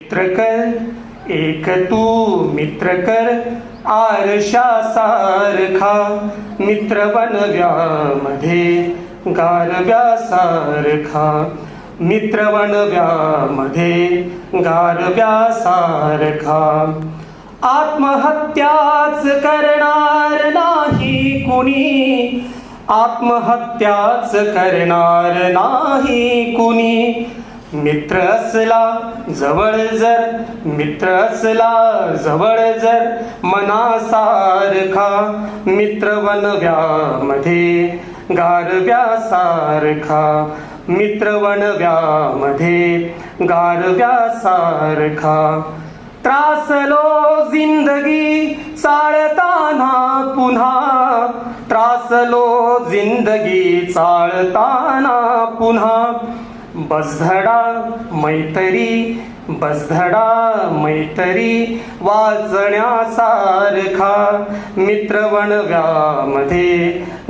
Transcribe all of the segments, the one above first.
मित्र कर एक तू मित्र कर आरशा सारखा, मित्र बनव्यामध्ये गारव्या सारखा, मित्र बनव्यामध्ये गारव्या सारखा. आत्महत्याच करणार नाही कुणी, आत्महत्याच करणार नाही कुणी. मित्र असला जवळ जर, मित्र असला जवळ जर मनासारखा, मित्र बनव्यामध्ये गारव्या सारखा, मित्र बनव्यामध्ये गारव्या सारखा. त्रासलो जिंदगी चालताना पुन्हा, त्रासलो जिंदगी चालताना पुन्हा. बसधडा मैत्री, बसधडा मैत्री वाचण्यासारखा, मित्र बनव्यामध्ये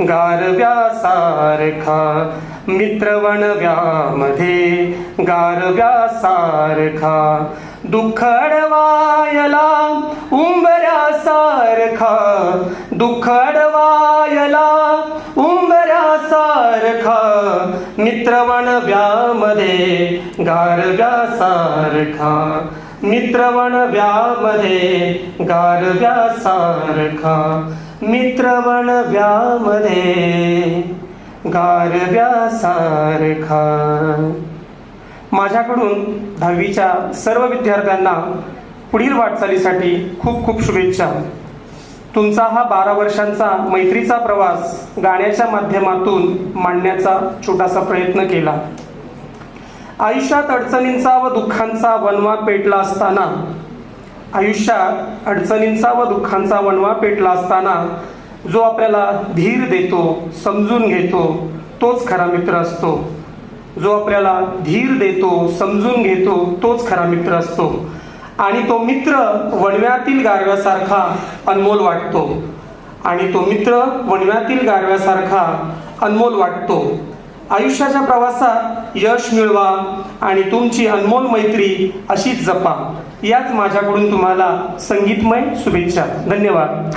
गारव्या सारखा, मित्र बनव्यामध्ये गारव्या सारखा. दुःख अडवायला उंबऱ्यासारखा, दुःख अडवायला उंबऱ्यासारखा, मित्र बनव्यामध्ये गारव्या सारखा, मित्र बनव्यामध्ये गारव्या सारखा, मित्र बनव्यामध्ये गारव्या सारखा. माझ्याकडून 10वीच्या सर्व विद्यार्थ्यांना पुढील वाटचालीसाठी खूप खूप शुभेच्छा. तुमचा हा 12 वर्षांचा मैत्रीचा प्रवास गाण्याच्या माध्यमातून मांडण्याचा छोटासा प्रयत्न केला. आयुष्यात अडचणींचा व दुःखांचा वणवा पेटला असताना, आयुष्यात अडचणींचा व दुःखांचा वणवा पेटला असताना जो आपल्याला धीर देतो, समजून घेतो, तोच खरा मित्र असतो. जो आपल्याला धीर देतो, समजून घेतो, तोच खरा मित्र असतो. आणि तो मित्र वणव्यातील गारव्यासारखा अनमोल वाटतो, आणि तो मित्र वणव्यातील गारव्यासारखा अनमोल वाटतो. आयुष्याच्या प्रवासात यश मिळवा आणि तुमची अनमोल मैत्री अशीच जपा. याच माझ्याकडून तुम्हाला संगीतमय शुभेच्छा. धन्यवाद.